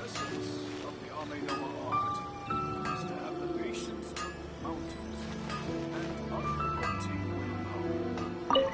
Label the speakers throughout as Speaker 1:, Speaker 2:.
Speaker 1: essence of the Ame-no-Ma art is to have the patience to move mountains and unrelenting willpower.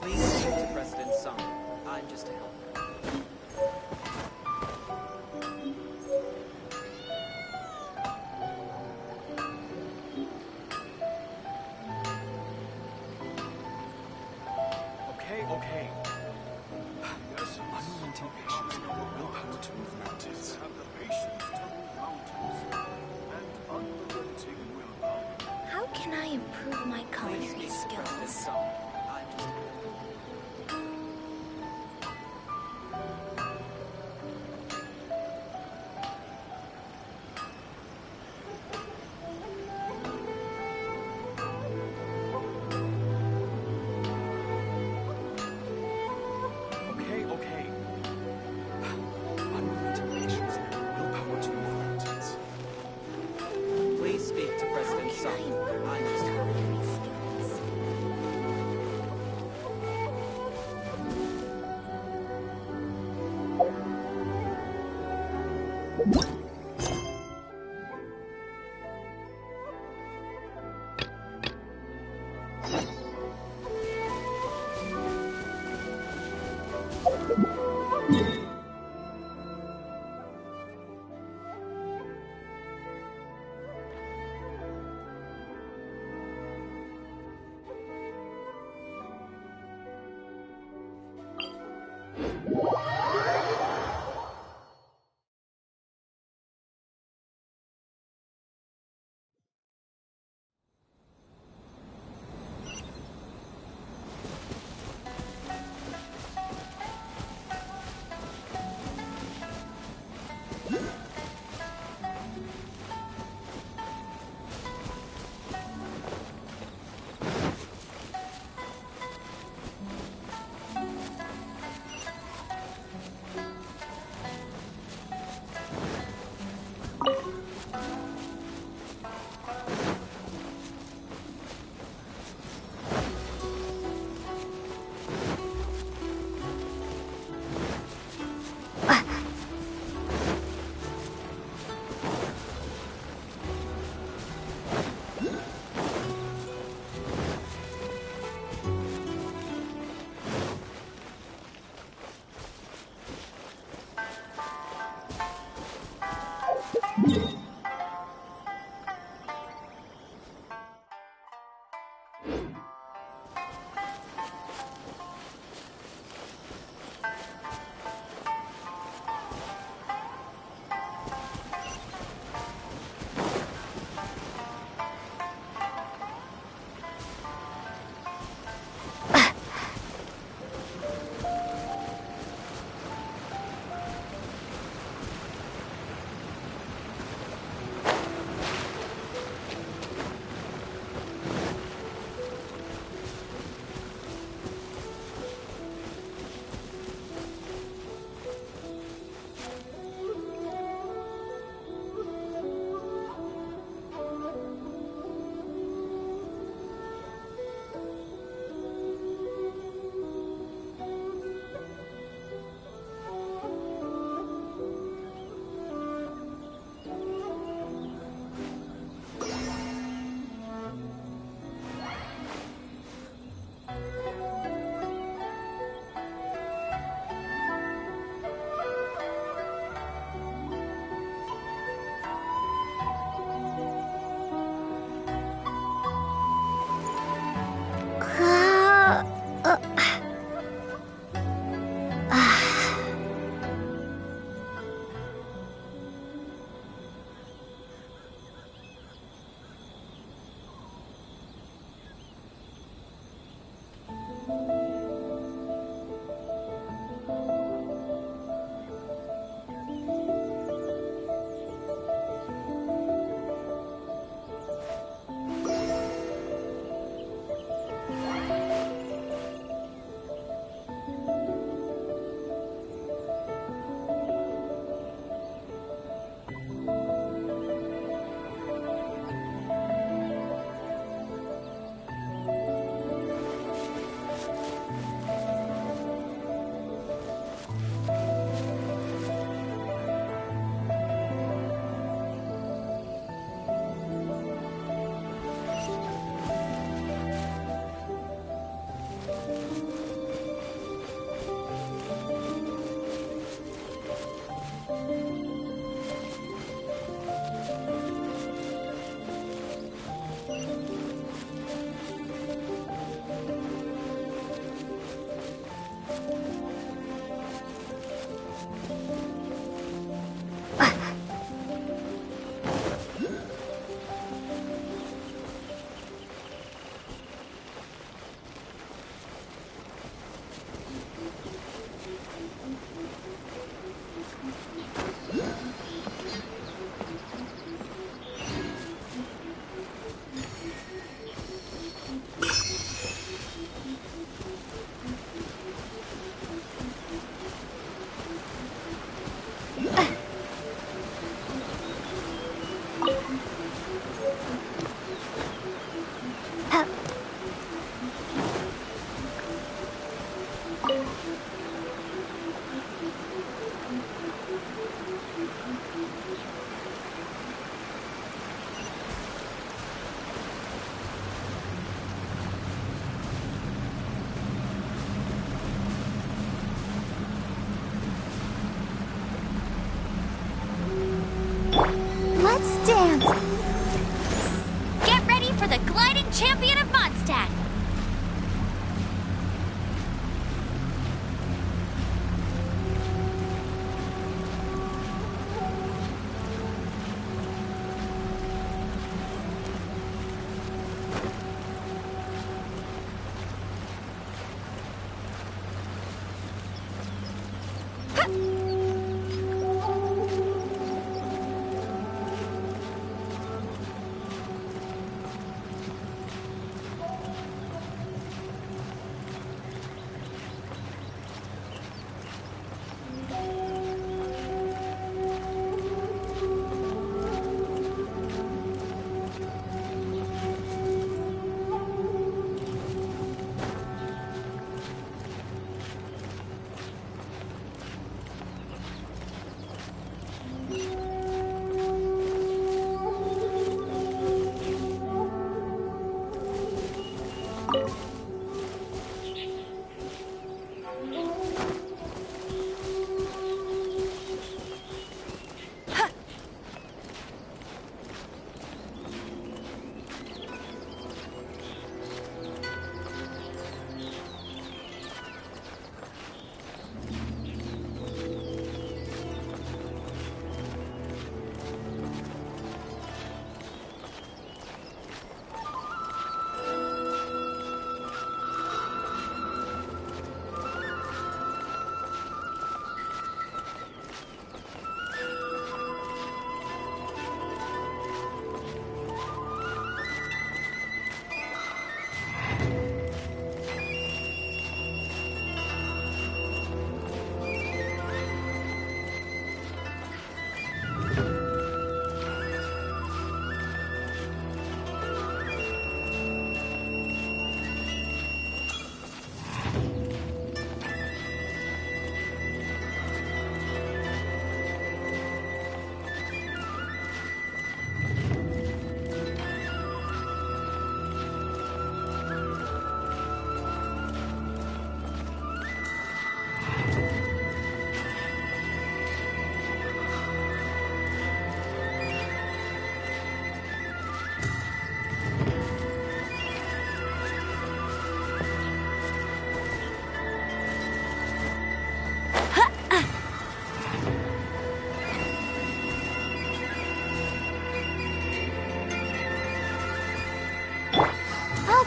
Speaker 2: Please speak to President Sung. I'm just a helper.
Speaker 1: Okay. Yes, unrelenting patience and willpower to move mountains. Have the patience to move mountains and unrelenting willpower.
Speaker 3: How can I improve my
Speaker 2: Please
Speaker 3: culinary
Speaker 2: speak to President
Speaker 3: skills?
Speaker 2: Sung. I'm just a helper.
Speaker 1: Okay. Unrelenting patience and willpower to move mountains.
Speaker 2: Please speak to President
Speaker 3: How can I
Speaker 2: Sung.
Speaker 3: improve my
Speaker 2: I'm just a helper.
Speaker 3: culinary skills?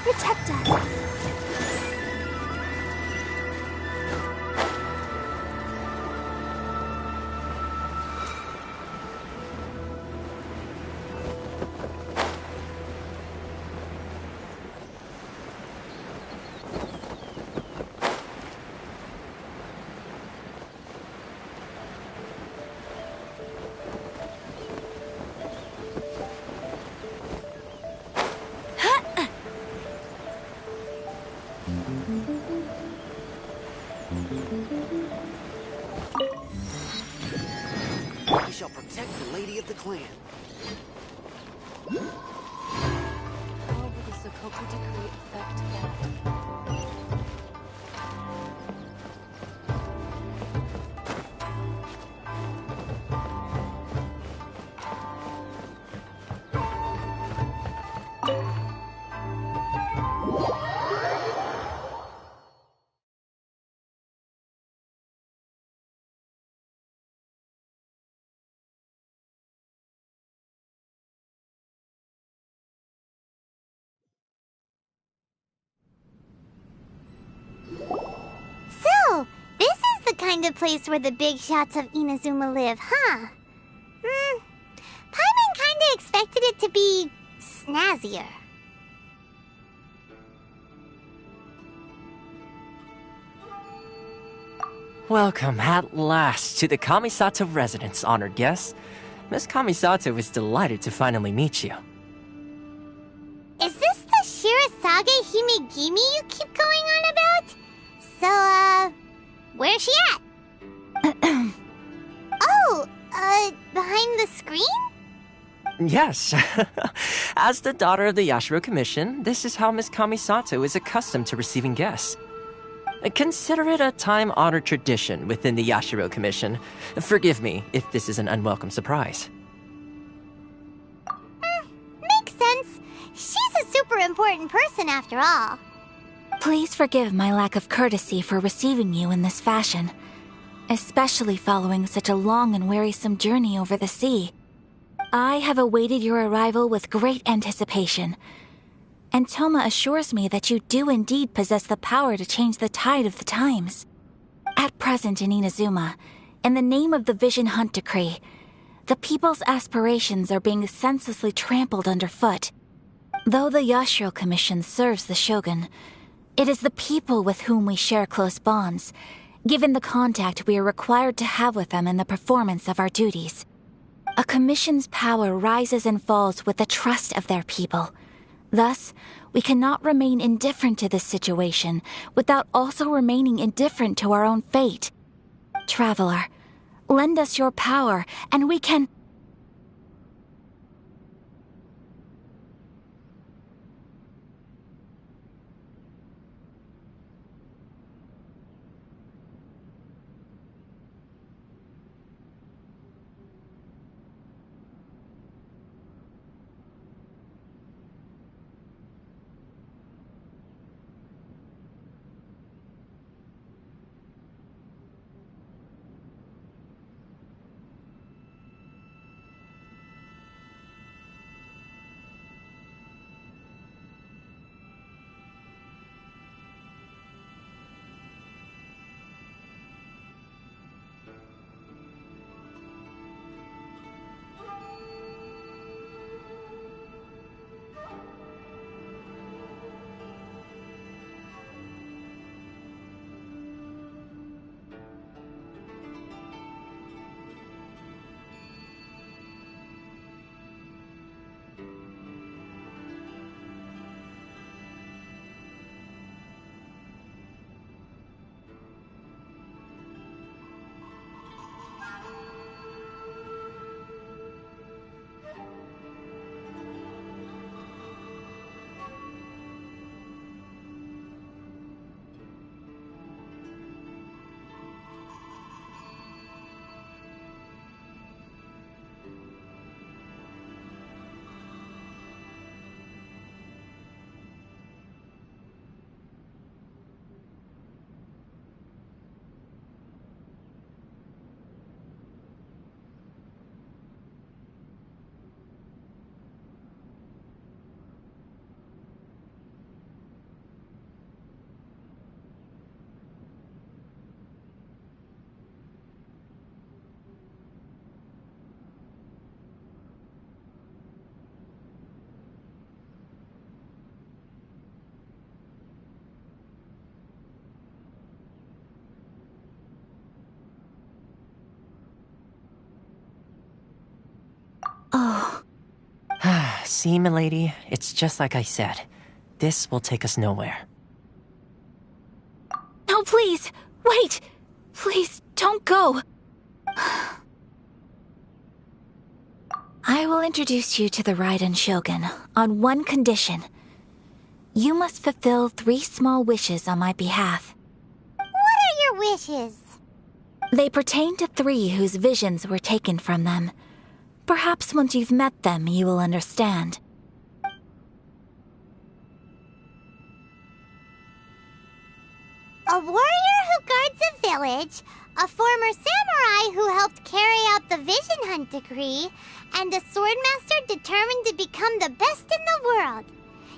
Speaker 3: Protect us.
Speaker 4: We shall protect the lady of the clan.
Speaker 3: How will the Sokoku decree affect that?
Speaker 5: So, this is the kind of place where the big shots of Inazuma live, huh? Paimon kinda expected it to be snazzier.
Speaker 2: Welcome at last to the Kamisato residence, honored guests. Miss Kamisato is delighted to finally meet you.
Speaker 5: Is this the Shirasage Himegimi you keep going on about? So, where's she at? Behind the screen?
Speaker 2: Yes. As the daughter of the Yashiro Commission, this is how Miss Kamisato is accustomed to receiving guests. Consider it a time-honored tradition within the Yashiro Commission. Forgive me if this is an unwelcome surprise.
Speaker 5: Makes sense. She's a super important person after all.
Speaker 3: Please forgive my lack of courtesy for receiving you in this fashion, especially following such a long and wearisome journey over the sea. I have awaited your arrival with great anticipation, and Toma assures me that you do indeed possess the power to change the tide of the times. At present in Inazuma, In the name of the Vision Hunt Decree, the people's aspirations are being senselessly trampled underfoot. Though the Yashiro Commission serves the Shogun, it is the people with whom we share close bonds, given the contact we are required to have with them in the performance of our duties. A commission's power rises and falls with the trust of their people. Thus, we cannot remain indifferent to this situation without also remaining indifferent to our own fate. Traveler, lend us your power, and we can... Oh.
Speaker 2: See, milady, it's just like I said. This will take us nowhere.
Speaker 3: No, please! Wait! Please, don't go! I will introduce you to the Raiden Shogun on one condition. You must fulfill 3 small wishes on my behalf.
Speaker 5: What are your wishes?
Speaker 3: They pertain to 3 whose visions were taken from them. Perhaps once you've met them, you will understand.
Speaker 5: A warrior who guards a village, a former samurai who helped carry out the Vision Hunt Decree, and a swordmaster determined to become the best in the world.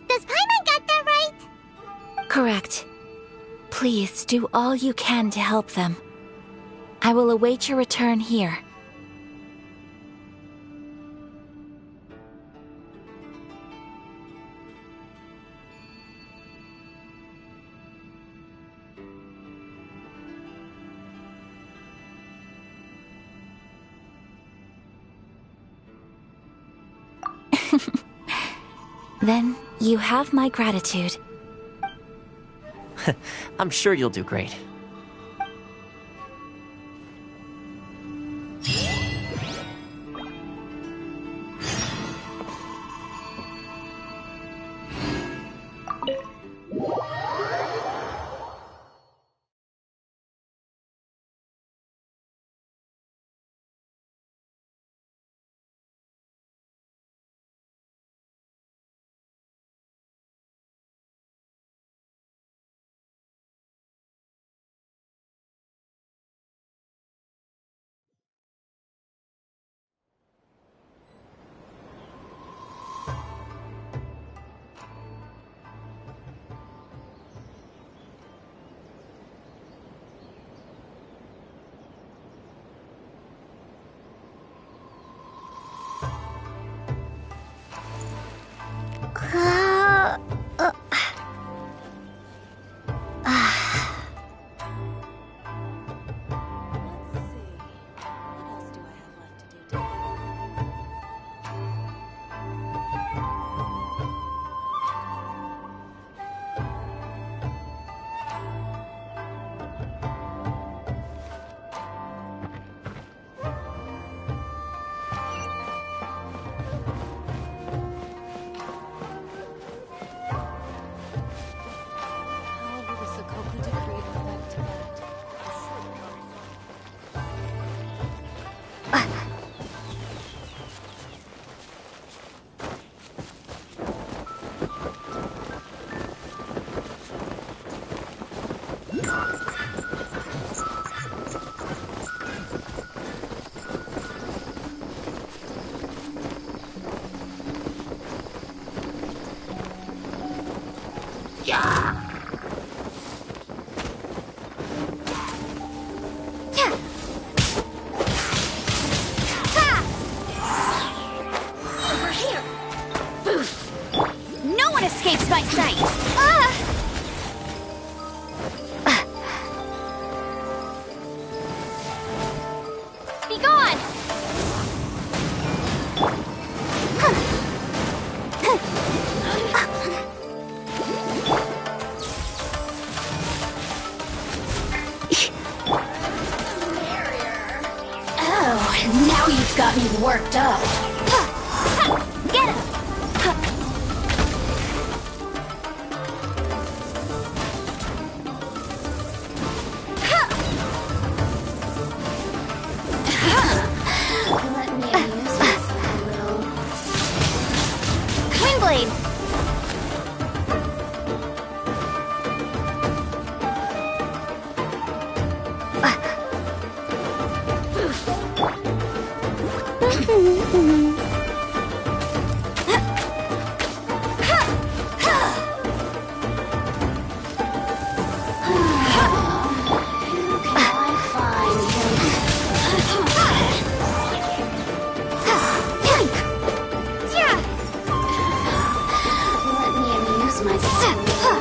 Speaker 5: Does Paimon got that right?
Speaker 3: Correct. Please do all you can to help them. I will await your return here. Then you have my gratitude.
Speaker 2: I'm sure you'll do great.
Speaker 3: Over here! Boof! No one escapes my sight! Be gone! Oh, now you've got me worked up. Get him!
Speaker 6: Let me amuse myself a little.
Speaker 3: Windblade!
Speaker 6: Who can I find Let me amuse myself a little.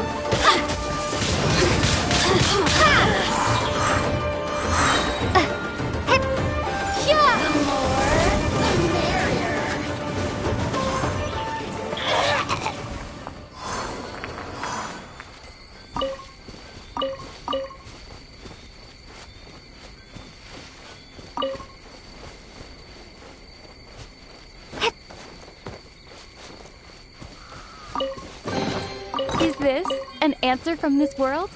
Speaker 6: The more, the merrier.
Speaker 7: Is this an answer from this world?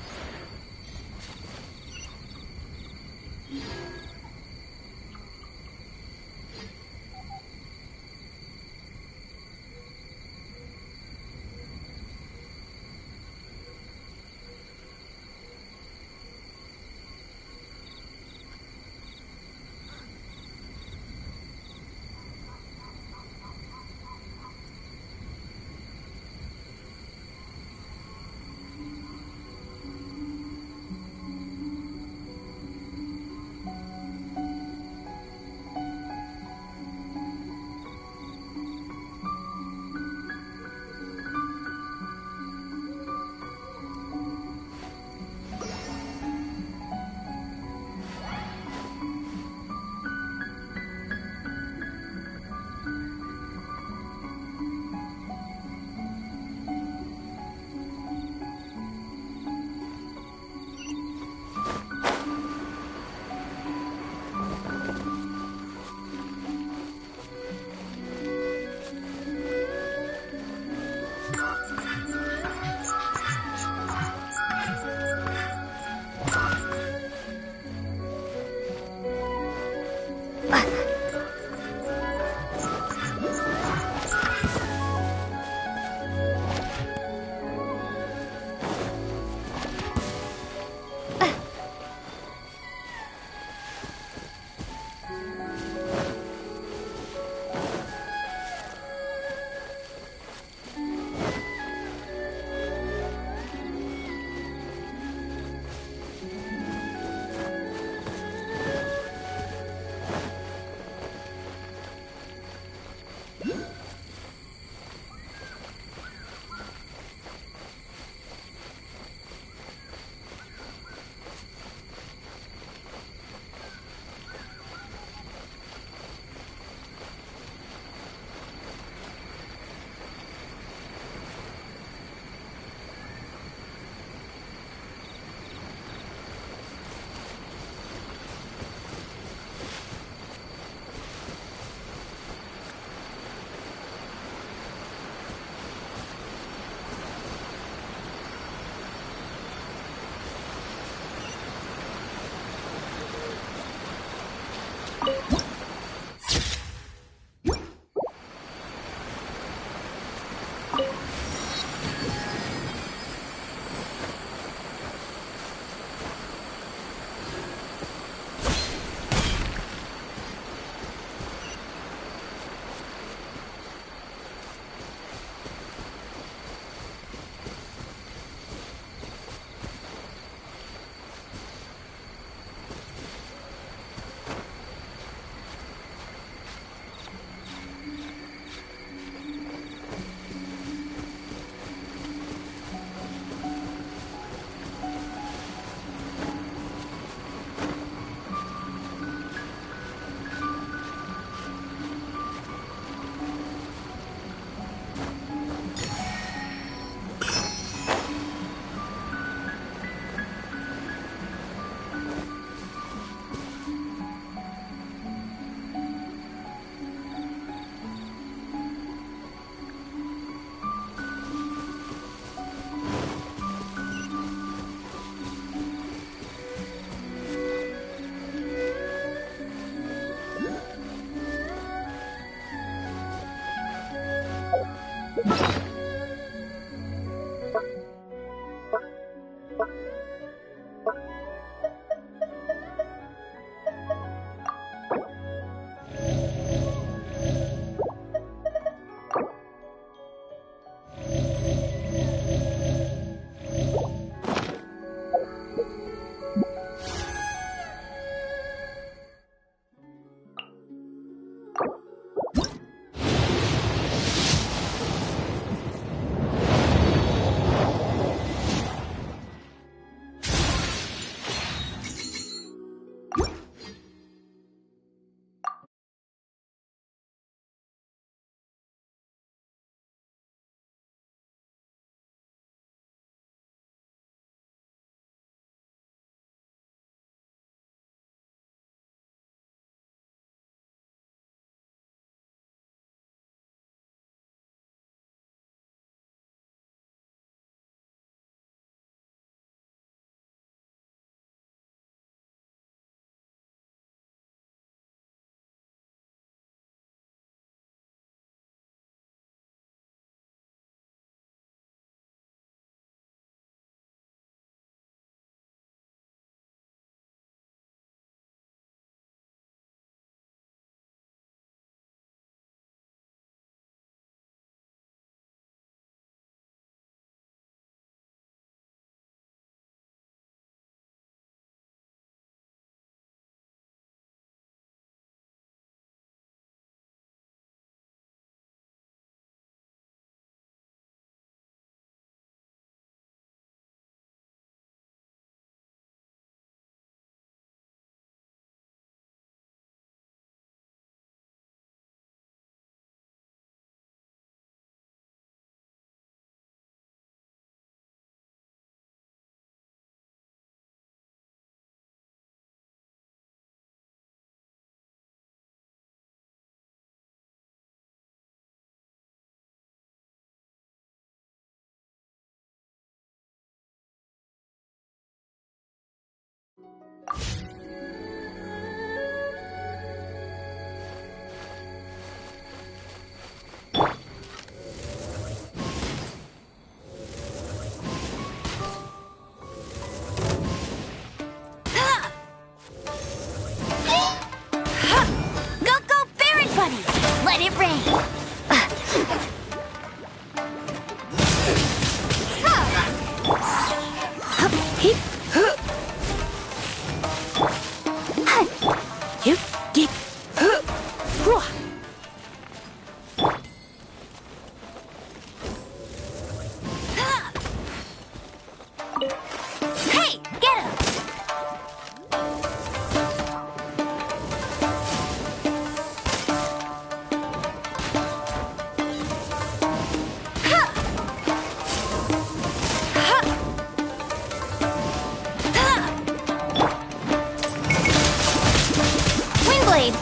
Speaker 7: blade.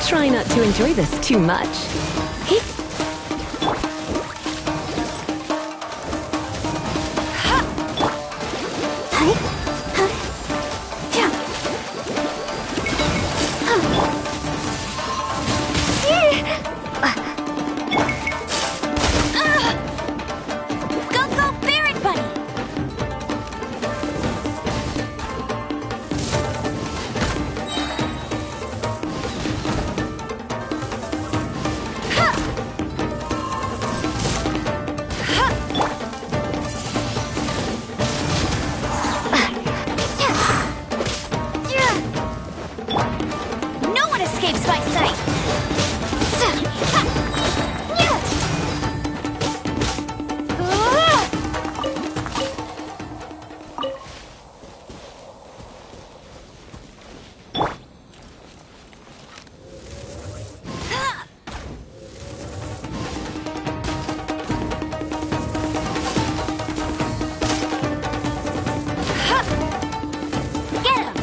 Speaker 8: Try not to enjoy this too much.
Speaker 3: Go, go, Barret Buddy! No one escapes my sight! Get him!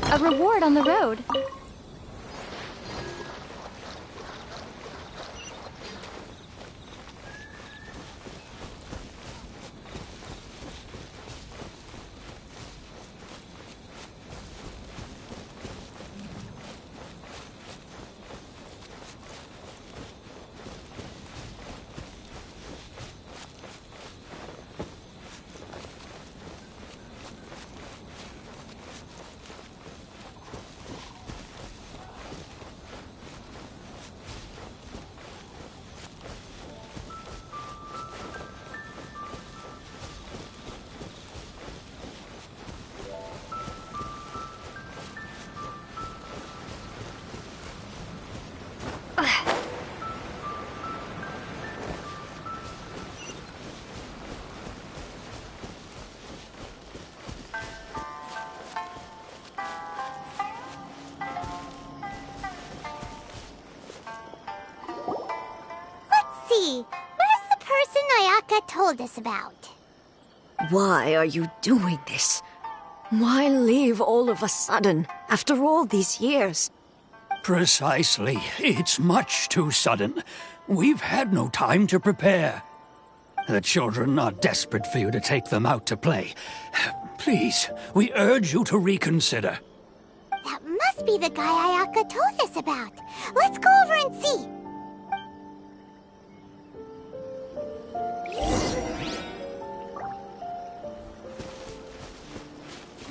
Speaker 7: A reward on the road.
Speaker 5: Let's see. Where's the person Ayaka told us about?
Speaker 8: Why are you doing this? Why leave all of a sudden, after all these years?
Speaker 1: Precisely. It's much too sudden. We've had no time to prepare. The children are desperate for you to take them out to play. Please, we urge you to reconsider.
Speaker 5: That must be the guy Ayaka told us about. Let's go over and see.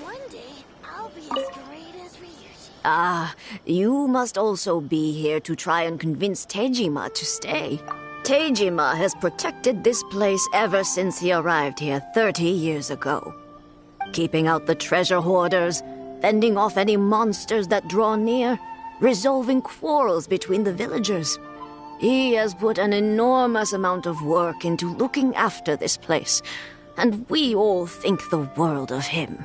Speaker 6: One day, I'll be as great as Ryuji.
Speaker 8: Ah, you must also be here to try and convince Tejima to stay. Tejima has protected this place ever since he arrived here 30 years ago. Keeping out the treasure hoarders, fending off any monsters that draw near, resolving quarrels between the villagers. He has put an enormous amount of work into looking after this place, and we all think the world of him.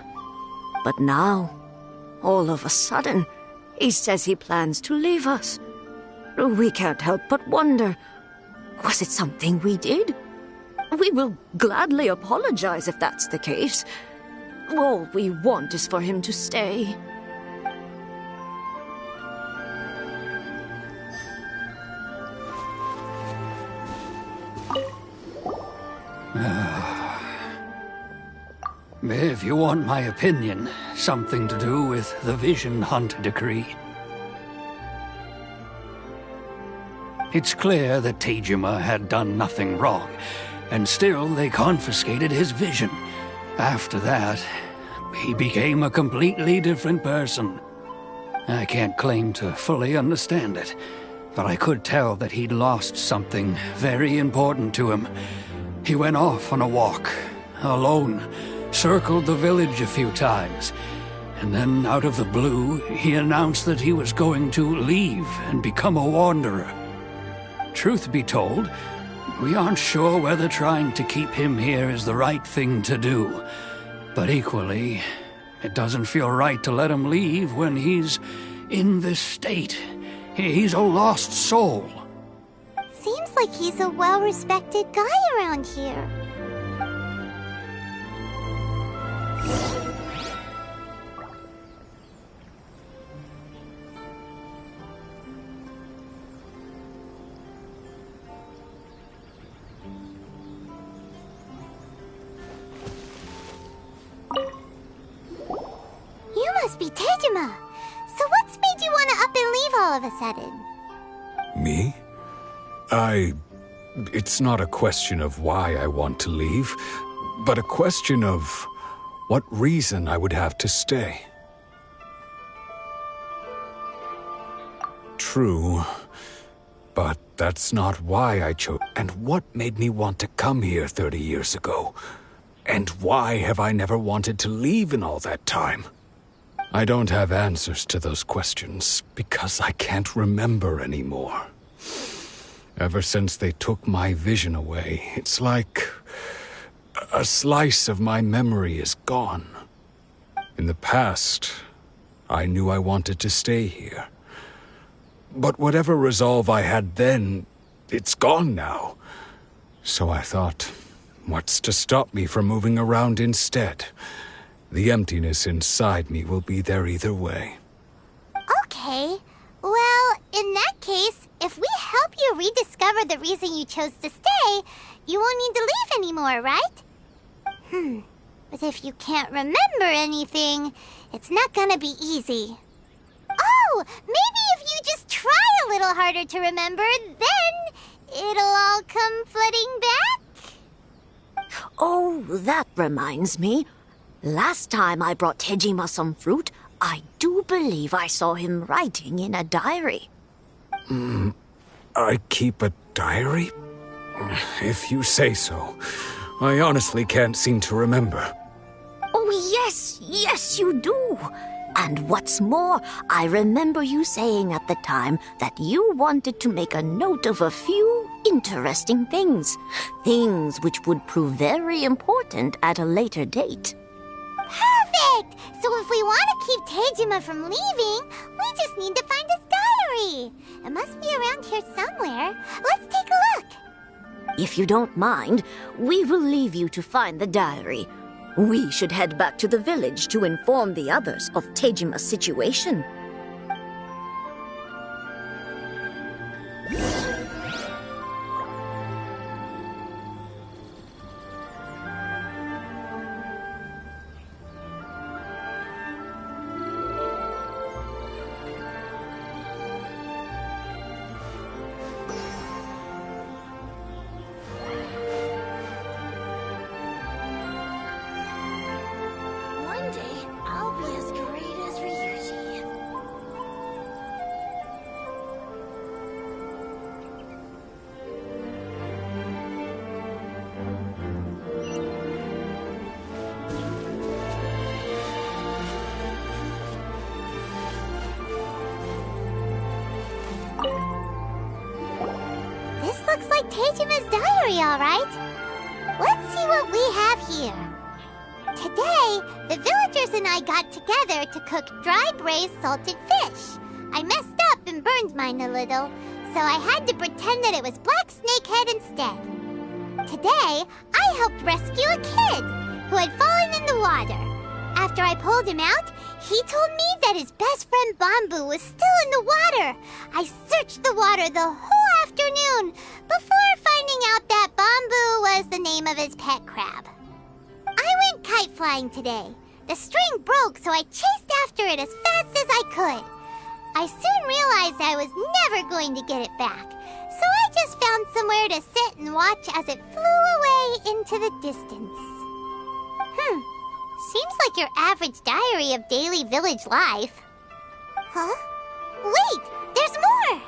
Speaker 8: But now, all of a sudden, he says he plans to leave us. We can't help but wonder, was it something we did? We will gladly apologize if that's the case. All we want is for him to stay.
Speaker 1: If you want my opinion, something to do with the Vision Hunt decree. It's clear that Tejima had done nothing wrong, and still they confiscated his vision. After that, he became a completely different person. I can't claim to fully understand it, but I could tell that he'd lost something very important to him. He went off on a walk, alone, circled the village a few times, and then out of the blue, he announced that he was going to leave and become a wanderer. Truth be told, we aren't sure whether trying to keep him here is the right thing to do. But equally, it doesn't feel right to let him leave when he's in this state. He's a lost soul.
Speaker 5: Seems like he's a well-respected guy around here. You must be Tejima. So what's made you want to up and leave all of a sudden?
Speaker 9: Me? It's not a question of why I want to leave, but a question of what reason I would have to stay. True, but that's not why I chose. And what made me want to come here 30 years ago? And why have I never wanted to leave in all that time? I don't have answers to those questions because I can't remember anymore. Ever since they took my vision away, it's like a slice of my memory is gone. In the past, I knew I wanted to stay here. But whatever resolve I had then, it's gone now. So I thought, what's to stop me from moving around instead? The emptiness inside me will be there either way.
Speaker 5: Okay. Well, in that case, if we help you rediscover the reason you chose to stay, you won't need to leave anymore, right? But if you can't remember anything, it's not gonna be easy. Oh, maybe if you just try a little harder to remember, then it'll all come flooding back?
Speaker 8: Oh, that reminds me. Last time I brought Tejima some fruit, I do believe I saw him writing in a diary.
Speaker 9: I keep a diary? If you say so. I honestly can't seem to remember.
Speaker 8: Oh, yes, you do. And what's more, I remember you saying at the time that you wanted to make a note of a few interesting things. Things which would prove very important at a later date.
Speaker 5: Perfect! So if we want to keep Tejima from leaving, we just need to find his diary. It must be around here somewhere. Let's take a look.
Speaker 8: If you don't mind, we will leave you to find the diary. We should head back to the village to inform the others of Tejima's situation.
Speaker 6: One day, I'll be as great as Ryuji.
Speaker 5: This looks like Tejima's diary, all right. Let's see what we have here. Today, the villagers and I got together to cook dry braised salted fish. I messed up and burned mine a little, so I had to pretend that it was black snakehead instead. Today, I helped rescue a kid who had fallen in the water. After I pulled him out, he told me that his best friend Bamboo was still in the water. I searched the water the whole afternoon before finding out that Bamboo was the name of his pet crab. I went kite flying today. The string broke, so I chased after it as fast as I could. I soon realized I was never going to get it back, so I just found somewhere to sit and watch as it flew away into the distance. Seems like your average diary of daily village life. Huh? Wait, there's more!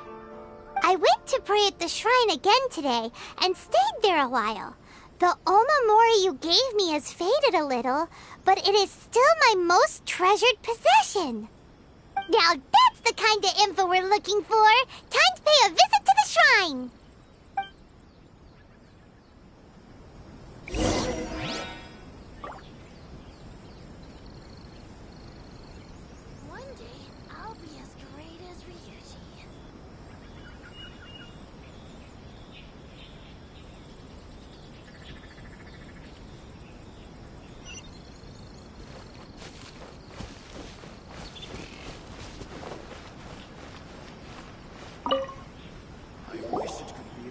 Speaker 5: I went to pray at the shrine again today and stayed there a while. The Omamori you gave me has faded a little, but it is still my most treasured possession. Now that's the kind of info we're looking for. Time to pay a visit to the shrine.
Speaker 6: One day, I'll be as great as Ryuji.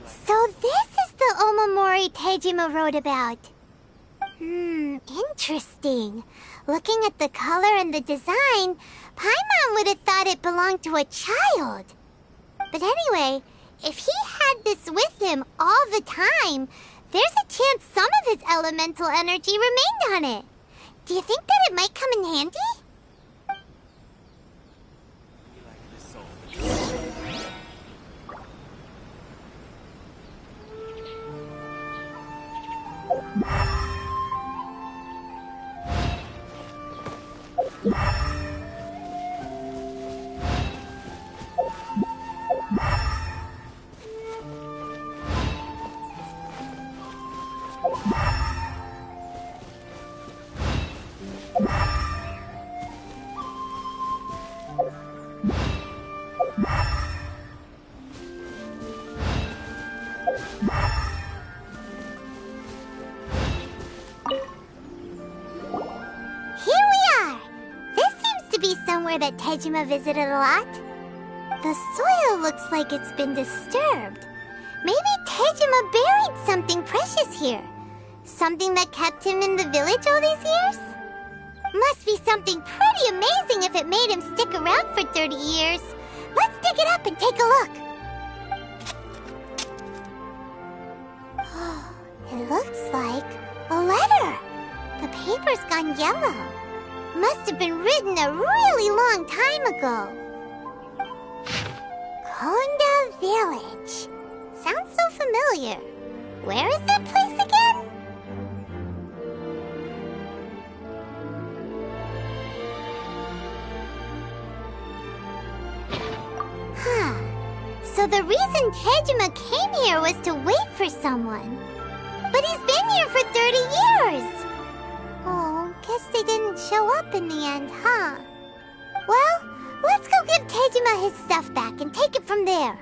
Speaker 5: So this is the Omamori Tejima wrote about. Interesting. Looking at the color and the design, Paimon would have thought it belonged to a child. But anyway, if he had this with him all the time, there's a chance some of his elemental energy remained on it. Do you think that it might come in handy? That Tejima visited a lot. The soil looks like it's been disturbed. Maybe Tejima buried something precious here. Something that kept him in the village all these years? Must be something pretty amazing if it made him stick around for 30 years. Let's dig it up and take a look. It looks like a letter. The paper's gone yellow. Must have been written a really long time ago. Konda Village. Sounds so familiar. Where is that place again? So the reason Tejima came here was to wait for someone. But he's been here for 30 years. Oh, guess they didn't show up in the end, huh? Well, let's go give Tejima his stuff back and take it from there.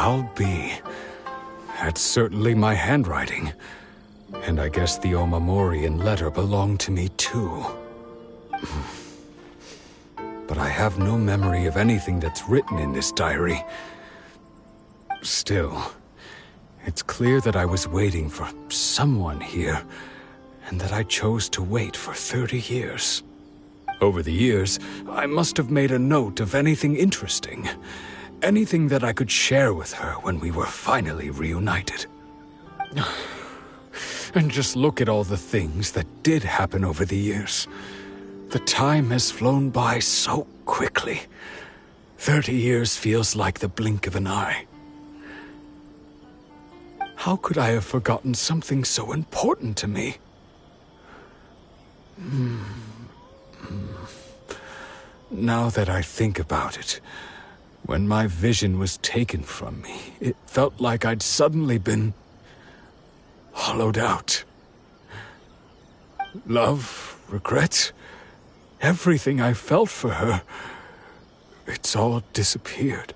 Speaker 9: I'll be. That's certainly my handwriting. And I guess the Omamorian letter belonged to me too. But I have no memory of anything that's written in this diary. Still, it's clear that I was waiting for someone here, and that I chose to wait for 30 years. Over the years, I must have made a note of anything interesting. Anything that I could share with her when we were finally reunited. And just look at all the things that did happen over the years. The time has flown by so quickly. 30 years feels like the blink of an eye. How could I have forgotten something so important to me? Now that I think about it, when my vision was taken from me, it felt like I'd suddenly been hollowed out. Love, regret, everything I felt for her, it's all disappeared.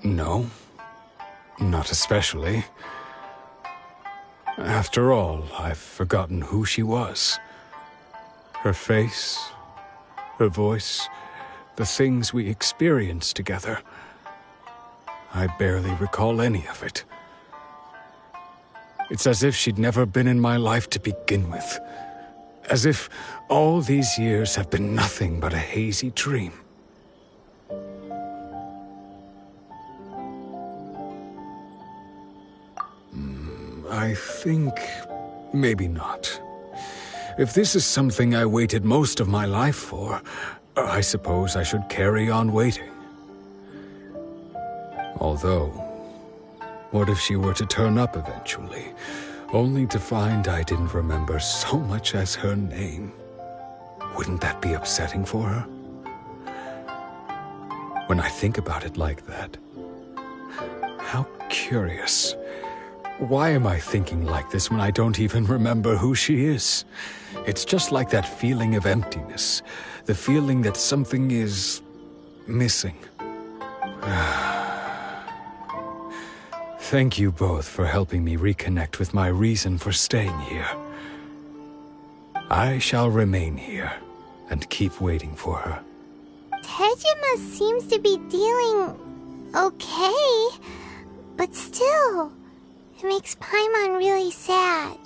Speaker 9: No, not especially. After all, I've forgotten who she was. Her face, her voice, the things we experienced together. I barely recall any of it. It's as if she'd never been in my life to begin with. As if all these years have been nothing but a hazy dream. I think maybe not. If this is something I waited most of my life for, I suppose I should carry on waiting. Although, what if she were to turn up eventually, only to find I didn't remember so much as her name? Wouldn't that be upsetting for her? When I think about it like that, how curious. Why am I thinking like this when I don't even remember who she is? It's just like that feeling of emptiness, the feeling that something is missing. Thank you both for helping me reconnect with my reason for staying here. I shall remain here and keep waiting for her.
Speaker 5: Tejima seems to be dealing okay, but still, it makes Paimon really sad.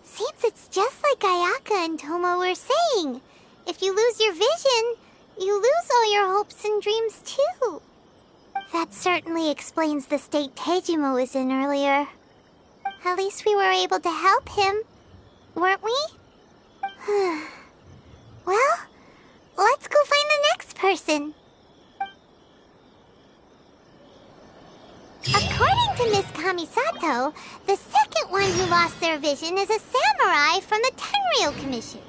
Speaker 5: Seems it's just like Ayaka and Toma were saying. If you lose your vision, you lose all your hopes and dreams too. That certainly explains the state Tejima was in earlier. At least we were able to help him, weren't we? Well, let's go find the next person. According to Miss Kamisato, the second one who lost their vision is a samurai from the Tenryou Commission.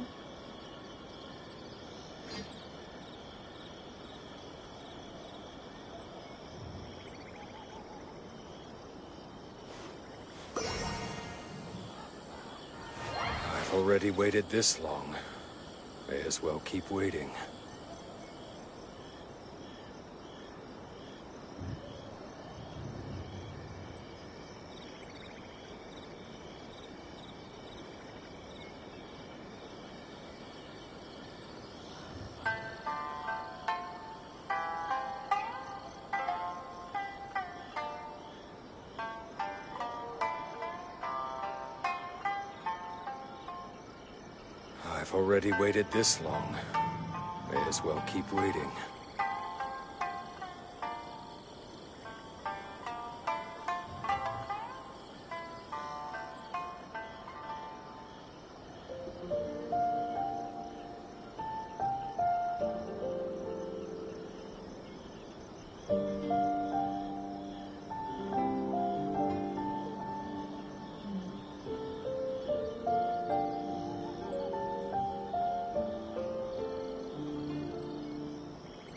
Speaker 9: I've I've already waited this long. May as well keep waiting. I've already waited this long. May as well keep waiting.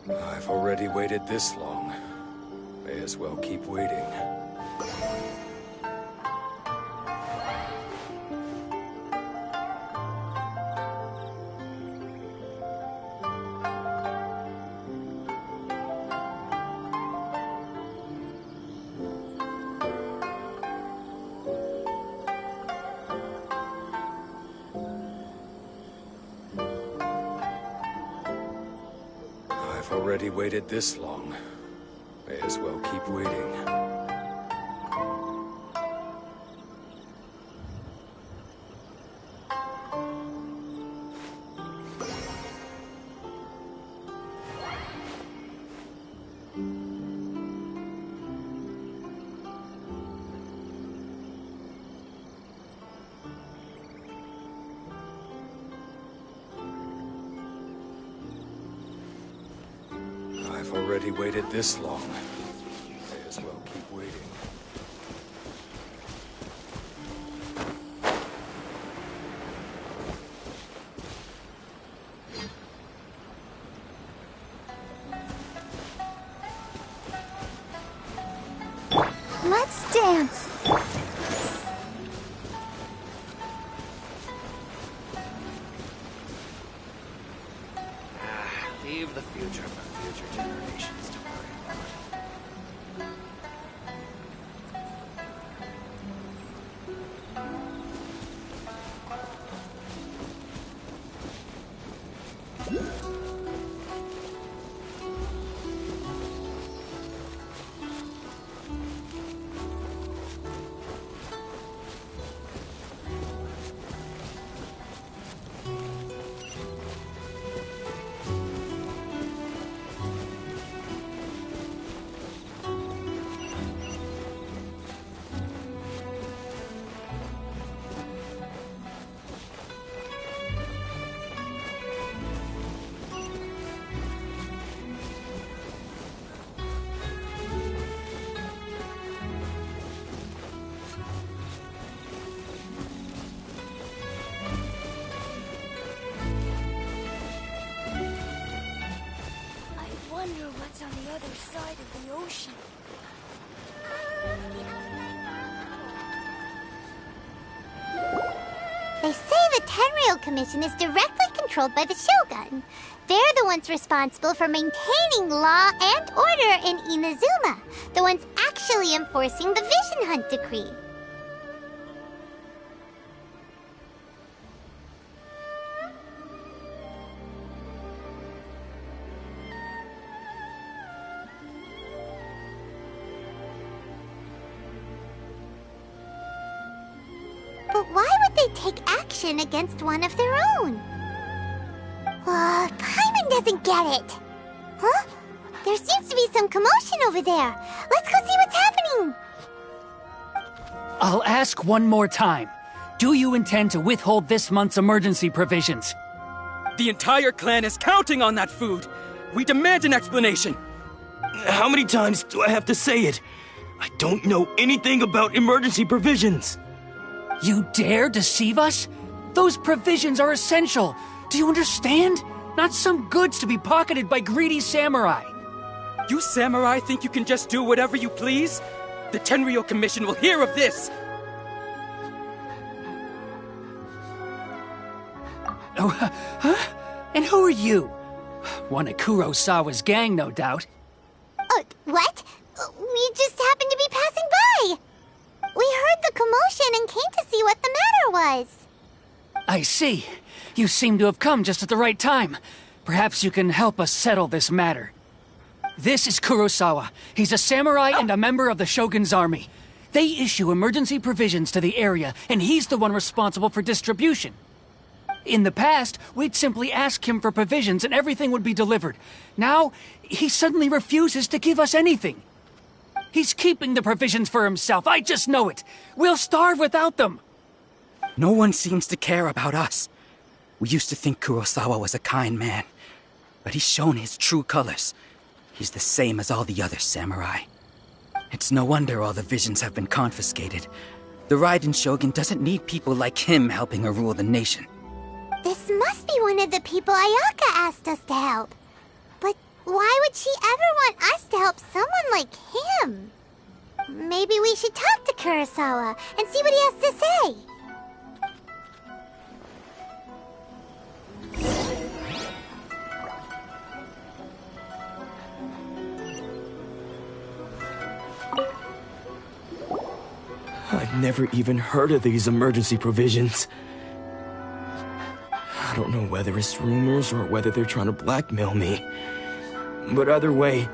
Speaker 9: I've already waited this long. May as well keep waiting. I've already waited this long. May as well keep waiting. I've already waited this long. May as well keep waiting.
Speaker 5: Let's dance.
Speaker 4: Leave the future for future generations to worry about.
Speaker 6: I wonder what's on the other side of the ocean.
Speaker 5: They say the Tenryou Commission is directly controlled by the Shogun. They're the ones responsible for maintaining law and order in Inazuma, the ones actually enforcing the Vision Hunt decree. But why would they take action against one of their own? Paimon doesn't get it. Huh? There seems to be some commotion over there. Let's go see what's happening.
Speaker 1: I'll ask one more time. Do you intend to withhold this month's emergency provisions?
Speaker 10: The entire clan is counting on that food. We demand an explanation. How many times do I have to say it? I don't know anything about emergency provisions.
Speaker 1: You dare deceive us? Those provisions are essential. Do you understand? Not some goods to be pocketed by greedy samurai.
Speaker 10: You samurai think you can just do whatever you please? The Tenryou Commission will hear of this!
Speaker 1: Huh? And who are you? One of Kurosawa's gang, no doubt.
Speaker 5: What? We just happened to be passing by. We heard the commotion and came to see what the matter was.
Speaker 1: I see. You seem to have come just at the right time. Perhaps you can help us settle this matter. This is Kurosawa. He's a samurai and a member of the Shogun's army. They issue emergency provisions to the area, and he's the one responsible for distribution. In the past, we'd simply ask him for provisions and everything would be delivered. Now, he suddenly refuses to give us anything. He's keeping the provisions for himself, I just know it. We'll starve without them.
Speaker 10: No one seems to care about us. We used to think Kurosawa was a kind man, but he's shown his true colors. He's the same as all the other samurai. It's no wonder all the visions have been confiscated. The Raiden Shogun doesn't need people like him helping her rule the nation.
Speaker 5: This must be one of the people Ayaka asked us to help. But why would she ever want us to help someone like him? Maybe we should talk to Kurosawa and see what he has to say.
Speaker 10: I've never even heard of these emergency provisions. I don't know whether it's rumors or whether they're trying to blackmail me. But either way,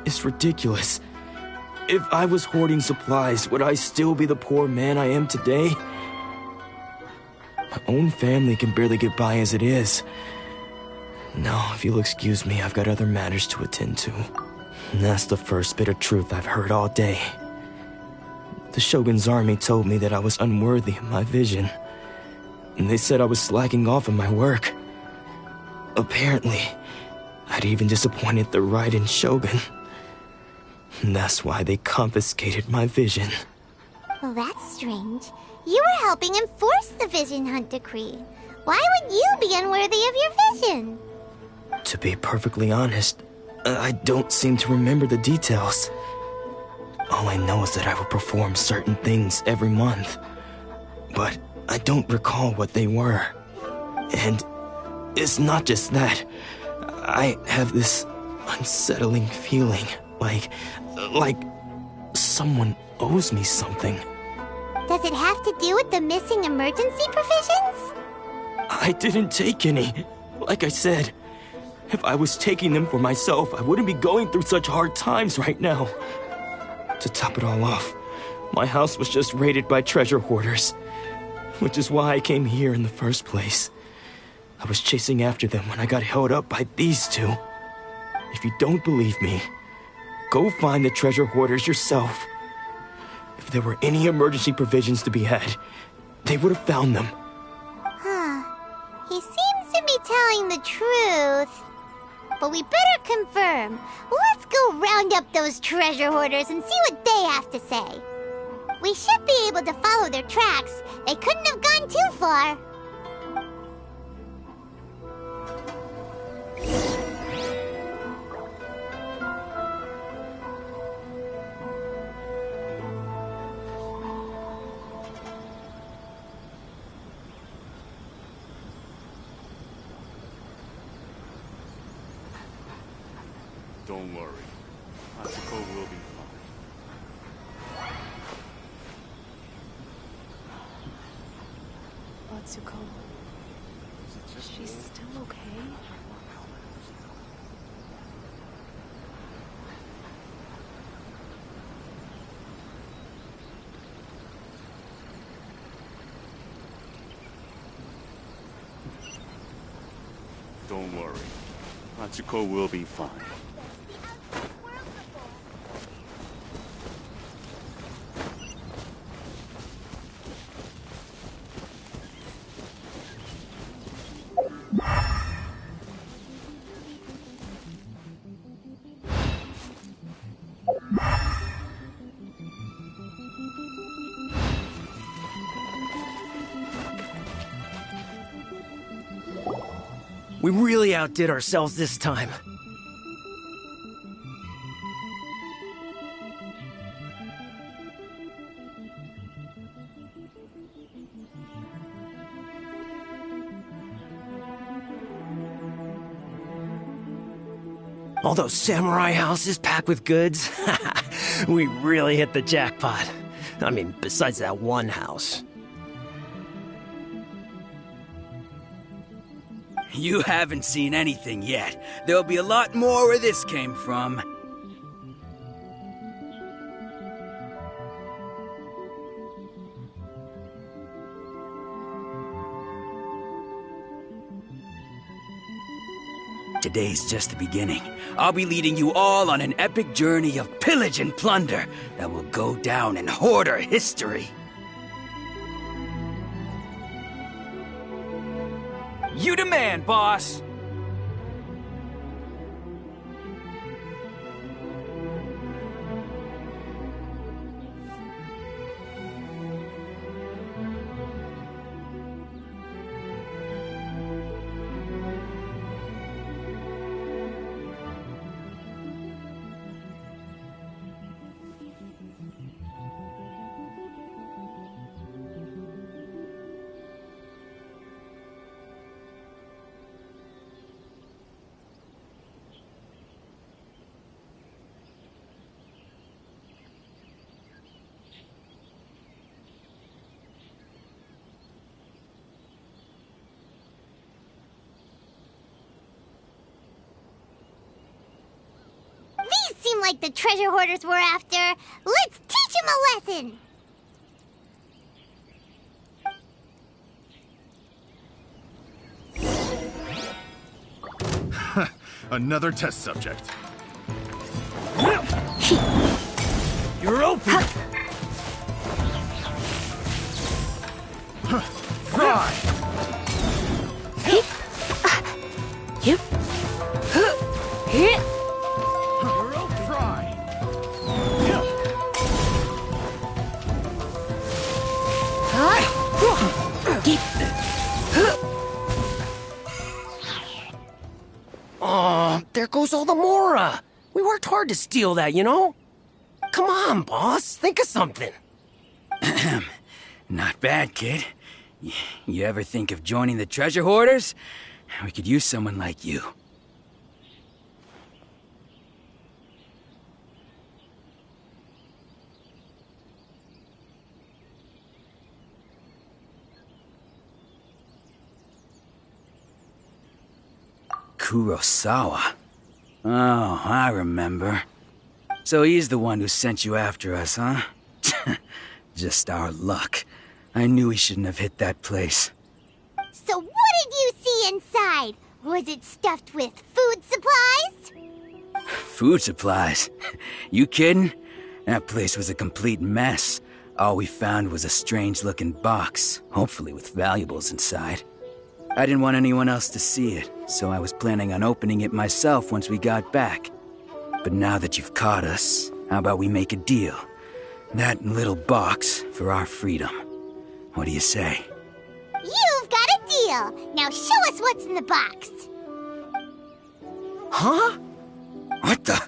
Speaker 10: it's ridiculous. If I was hoarding supplies, would I still be the poor man I am today? My own family can barely get by as it is. Now, if you'll excuse me, I've got other matters to attend to. And that's the first bit of truth I've heard all day. The Shogun's army told me that I was unworthy of my vision. And they said I was slacking off in my work. Apparently, I'd even disappointed the Raiden Shogun. And that's why they confiscated my vision.
Speaker 5: Well, that's strange. You were helping enforce the Vision Hunt Decree. Why would you be unworthy of your vision?
Speaker 10: To be perfectly honest, I don't seem to remember the details. All I know is that I would perform certain things every month. But I don't recall what they were. And it's not just that. I have this unsettling feeling, like someone owes me something.
Speaker 5: Does it have to do with the missing emergency provisions?
Speaker 10: I didn't take any. Like I said, if I was taking them for myself, I wouldn't be going through such hard times right now. To top it all off, my house was just raided by treasure hoarders, which is why I came here in the first place. I was chasing after them when I got held up by these two. If you don't believe me, go find the treasure hoarders yourself. If there were any emergency provisions to be had, they would have found them.
Speaker 5: He seems to be telling the truth. But we better confirm. Let's go round up those treasure hoarders and see what they have to say. We should be able to follow their tracks. They couldn't have gone too far.
Speaker 11: Don't worry. Atsuko will be fine.
Speaker 7: Atsuko. She's still okay?
Speaker 11: Don't worry. Atsuko will be fine.
Speaker 12: We really outdid ourselves this time. All those samurai houses packed with goods. We really hit the jackpot. I mean, besides that one house.
Speaker 13: You haven't seen anything yet. There'll be a lot more where this came from. Today's just the beginning. I'll be leading you all on an epic journey of pillage and plunder that will go down in Hoarder history.
Speaker 14: You demand, boss!
Speaker 5: Seem like the treasure hoarders we're after. Let's teach them a lesson!
Speaker 15: Another test subject.
Speaker 12: You're open!
Speaker 15: Fry!
Speaker 3: Yep.
Speaker 12: Oh, there goes all the Mora. We worked hard to steal that, you know? Come on, boss. Think of something.
Speaker 13: Not bad, kid. You ever think of joining the treasure hoarders? We could use someone like you. Kurosawa. Oh, I remember. So he's the one who sent you after us, huh? Just our luck. I knew he shouldn't have hit that place.
Speaker 5: So what did you see inside? Was it stuffed with food supplies?
Speaker 13: Food supplies? You kidding? That place was a complete mess. All we found was a strange-looking box, hopefully with valuables inside. I didn't want anyone else to see it, so I was planning on opening it myself once we got back. But now that you've caught us, how about we make a deal? That little box for our freedom. What do you say?
Speaker 5: You've got a deal! Now show us what's in the box!
Speaker 12: Huh?
Speaker 13: What the?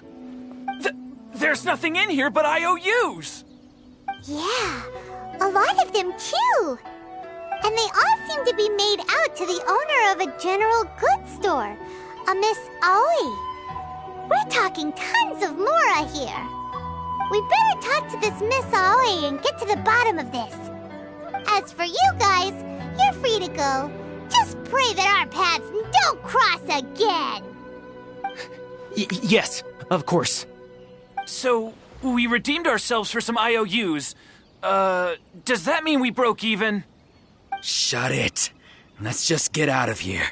Speaker 14: There's nothing in here but IOUs!
Speaker 5: Yeah, a lot of them too! And they all seem to be made out to the owner of a general goods store, a Miss Aoi. We're talking tons of Mora here. We better talk to this Miss Aoi and get to the bottom of this. As for you guys, you're free to go. Just pray that our paths don't cross again.
Speaker 12: Yes, of course.
Speaker 14: So, we redeemed ourselves for some IOUs. Does that mean we broke even?
Speaker 13: Shut it. Let's just get out of here.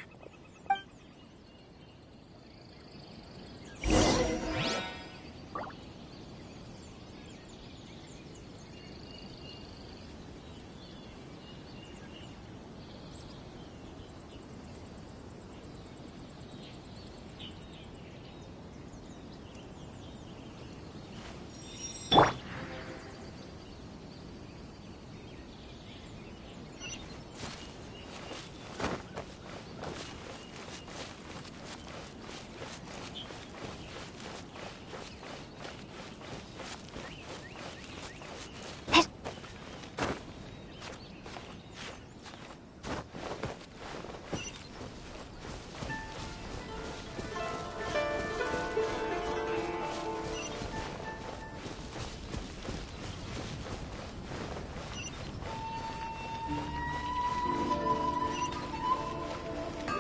Speaker 9: The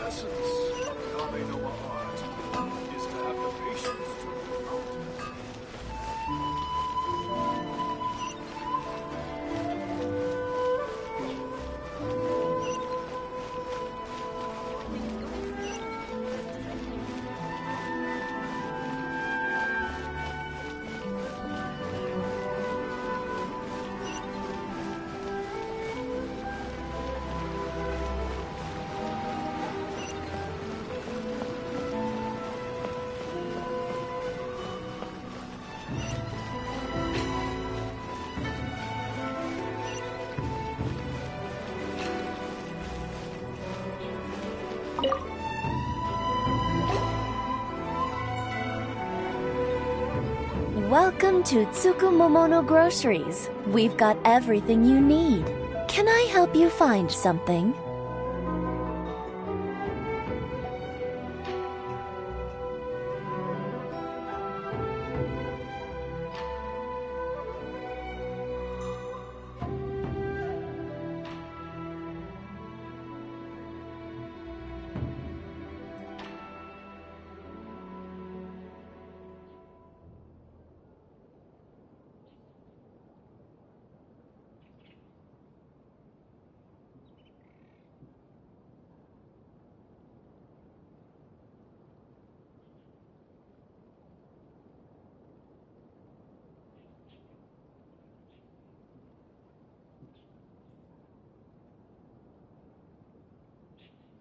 Speaker 9: essence of becoming a art is to have the patience to move mountains.
Speaker 16: Welcome to Tsukumomono Groceries. We've got everything you need. Can I help you find something?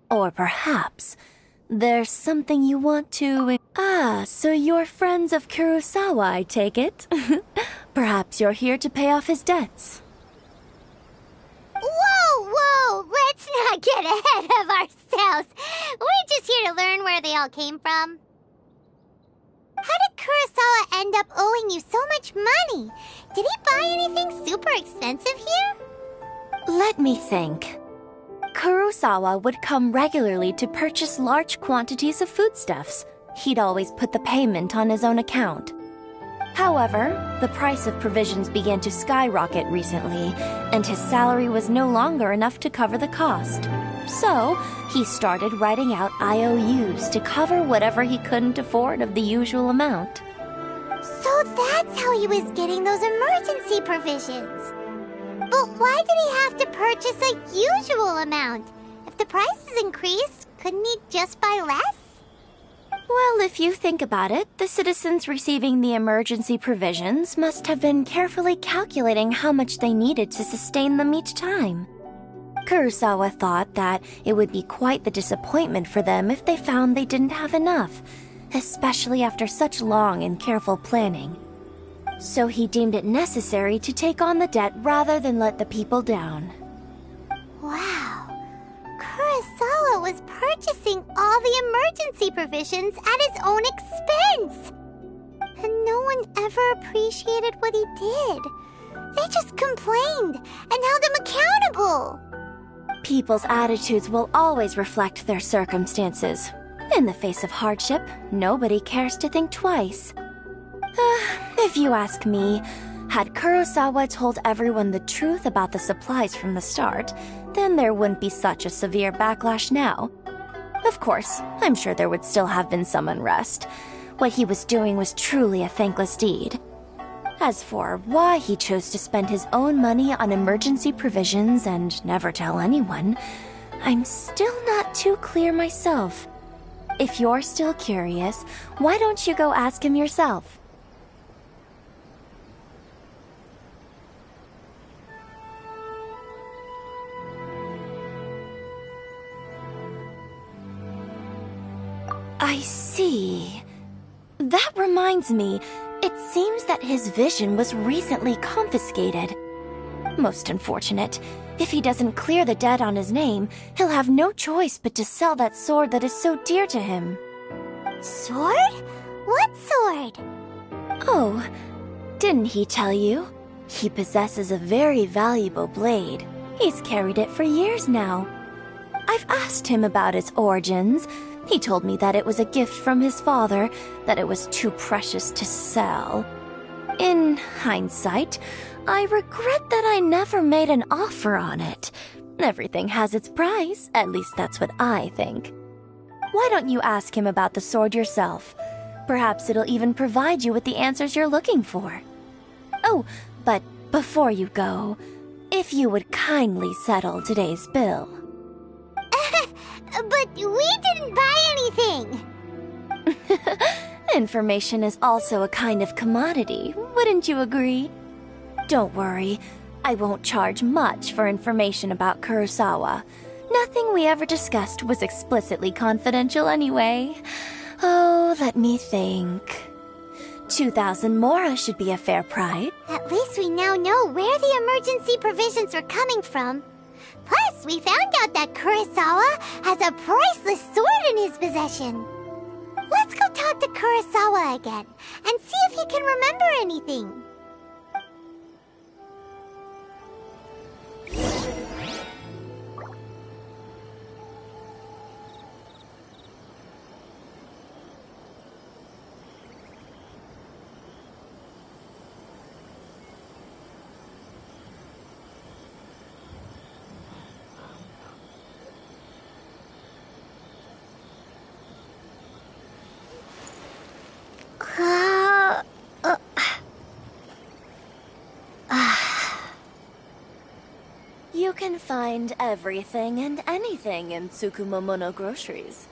Speaker 16: Or perhaps there's something you want to... Ah, so you're friends of Kurosawa, I take it? Perhaps you're here to pay off his debts.
Speaker 5: Whoa! Let's not get ahead of ourselves. We're just here to learn where they all came from. How did Kurosawa end up owing you so much money? Did he buy anything super expensive here?
Speaker 16: Let me think. Kurosawa would come regularly to purchase large quantities of foodstuffs. He'd always put the payment on his own account. However, the price of provisions began to skyrocket recently, and his salary was no longer enough to cover the cost. So, he started writing out IOUs to cover whatever he couldn't afford of the usual amount.
Speaker 5: So that's how he was getting those emergency provisions. But why did he have to purchase a usual amount? If the prices increased, couldn't he just buy less?
Speaker 16: Well, if you think about it, the citizens receiving the emergency provisions must have been carefully calculating how much they needed to sustain them each time. Kurosawa thought that it would be quite the disappointment for them if they found they didn't have enough, especially after such long and careful planning. So he deemed it necessary to take on the debt rather than let the people down.
Speaker 5: Wow. Kurosawa was purchasing all the emergency provisions at his own expense. And no one ever appreciated what he did. They just complained and held him accountable.
Speaker 16: People's attitudes will always reflect their circumstances. In the face of hardship, nobody cares to think twice. If you ask me, had Kurosawa told everyone the truth about the supplies from the start, then there wouldn't be such a severe backlash now. Of course, I'm sure there would still have been some unrest. What he was doing was truly a thankless deed. As for why he chose to spend his own money on emergency provisions and never tell anyone, I'm still not too clear myself. If you're still curious, why don't you go ask him yourself? I see. That reminds me, it seems that his vision was recently confiscated. Most unfortunate. If he doesn't clear the debt on his name, he'll have no choice but to sell that sword that is so dear to him.
Speaker 5: Sword? What sword?
Speaker 16: Oh, didn't he tell you? He possesses a very valuable blade. He's carried it for years now. I've asked him about its origins. He told me that it was a gift from his father, that it was too precious to sell. In hindsight, I regret that I never made an offer on it. Everything has its price, at least that's what I think. Why don't you ask him about the sword yourself? Perhaps it'll even provide you with the answers you're looking for. Oh, but before you go, if you would kindly settle today's bill.
Speaker 5: But we didn't buy anything!
Speaker 16: Information is also a kind of commodity, wouldn't you agree? Don't worry, I won't charge much for information about Kurosawa. Nothing we ever discussed was explicitly confidential anyway. Oh, let me think. 2,000 mora should be a fair price.
Speaker 5: At least we now know where the emergency provisions were coming from. Plus, we found out that Kurosawa has a priceless sword in his possession. Let's go talk to Kurosawa again, and see if he can remember anything.
Speaker 16: You can find everything and anything in Tsukumomono groceries.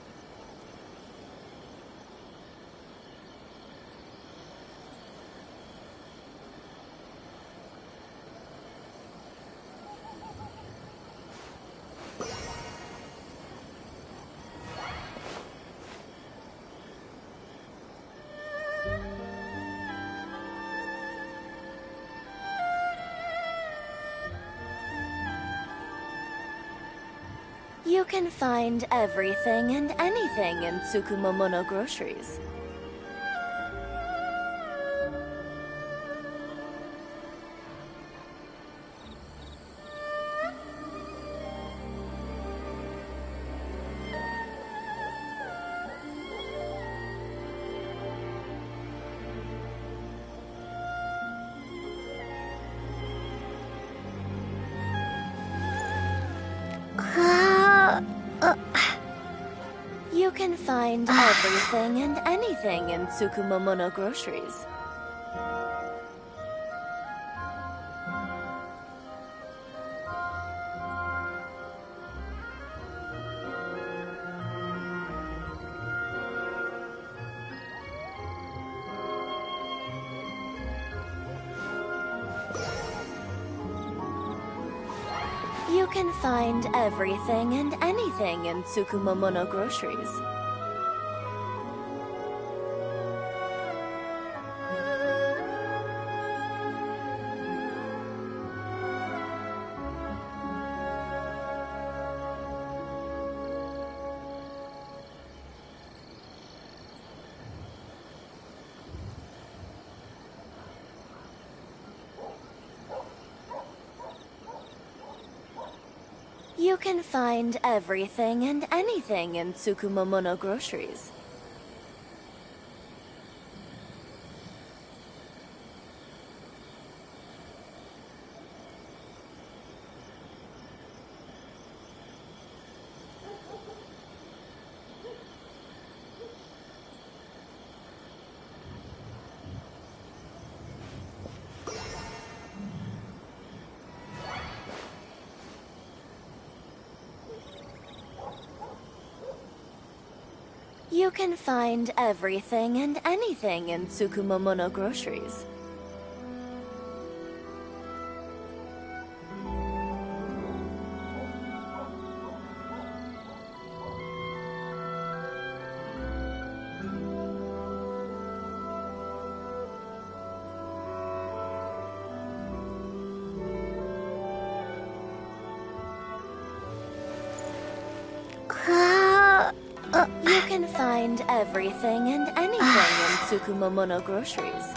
Speaker 16: You can find everything and anything in Tsukumomono groceries. You can find everything and anything in Tsukumomono groceries. You can find everything and anything in Tsukumomono groceries. You can find everything and anything in Tsukumomono groceries. You can find everything and anything in Tsukumomono groceries. You can find everything and anything in Tsukumomono groceries.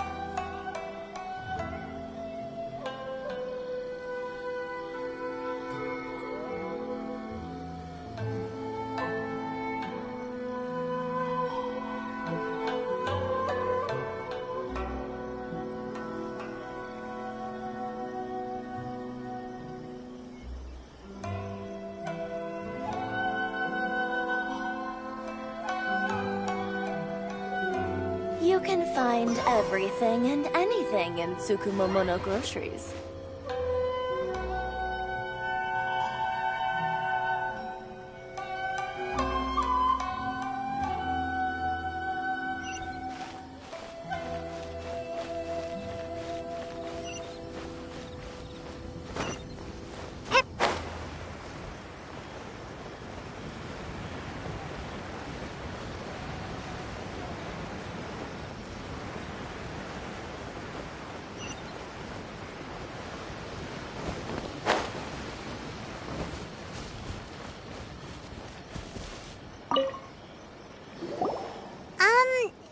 Speaker 16: find everything and anything in Tsukumomono groceries.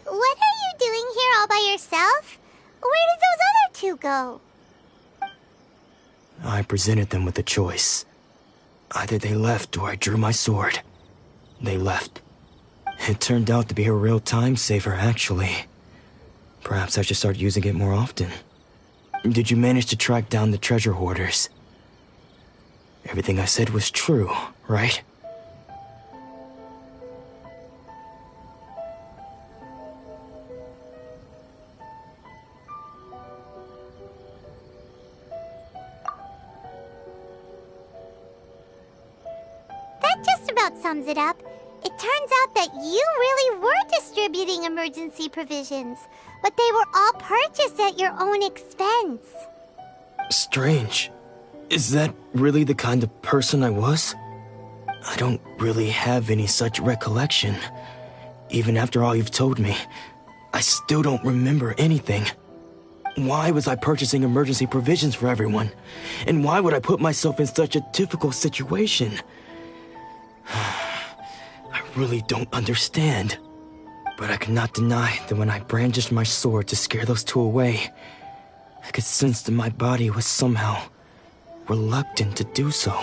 Speaker 5: What are you doing here all by yourself? Where did those other two go?
Speaker 10: I presented them with a choice. Either they left or I drew my sword. They left. It turned out to be a real time saver, actually. Perhaps I should start using it more often. Did you manage to track down the treasure hoarders? Everything I said was true, right?
Speaker 5: That just about sums it up. It turns out that you really were distributing emergency provisions, but they were all purchased at your own expense.
Speaker 10: Strange. Is that really the kind of person I was? I don't really have any such recollection. Even after all you've told me, I still don't remember anything. Why was I purchasing emergency provisions for everyone? And why would I put myself in such a difficult situation? I really don't understand. But I cannot deny that when I brandished my sword to scare those two away, I could sense that my body was somehow reluctant to do so.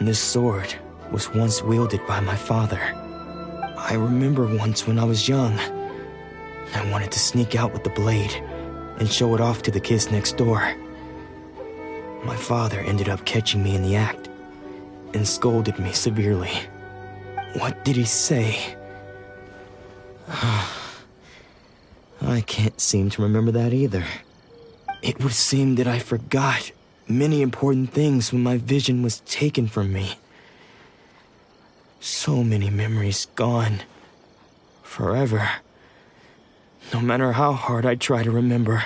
Speaker 10: This sword was once wielded by my father. I remember once when I was young, I wanted to sneak out with the blade and show it off to the kids next door. My father ended up catching me in the act and scolded me severely. What did he say? I can't seem to remember that either. It would seem that I forgot many important things when my vision was taken from me. So many memories gone. Forever. No matter how hard I try to remember,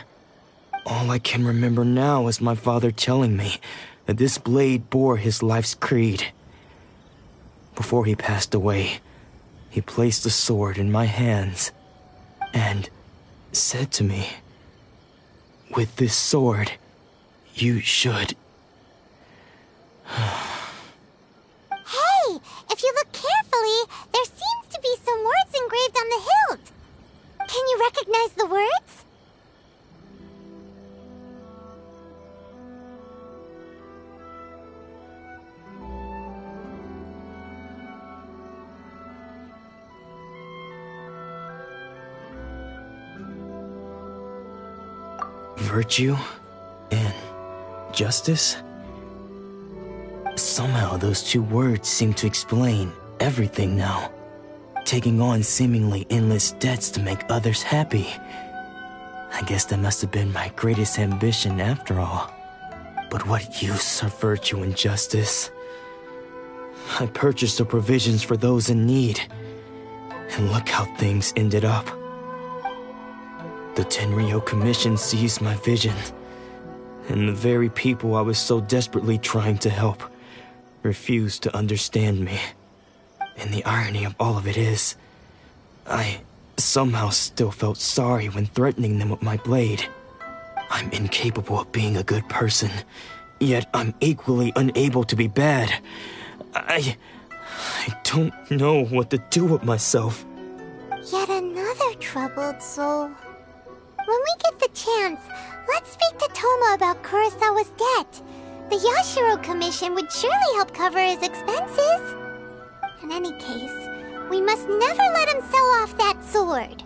Speaker 10: all I can remember now is my father telling me that this blade bore his life's creed. Before he passed away, he placed the sword in my hands and said to me, "With this sword, you should..."
Speaker 5: Hey, if you look carefully, there seems to be some words engraved on the hilt. Can you recognize the words?
Speaker 10: Virtue and justice? Somehow those two words seem to explain everything now. Taking on seemingly endless debts to make others happy. I guess that must have been my greatest ambition after all. But what use are virtue and justice? I purchased the provisions for those in need, and look how things ended up. The Tenryo Commission seized my vision, and the very people I was so desperately trying to help refused to understand me. And the irony of all of it is, I somehow still felt sorry when threatening them with my blade. I'm incapable of being a good person, yet I'm equally unable to be bad. I don't know what to do with myself.
Speaker 5: Yet another troubled soul. When we get the chance, let's speak to Toma about Kurosawa's debt. The Yashiro Commission would surely help cover his expenses. In any case, we must never let him sell off that sword.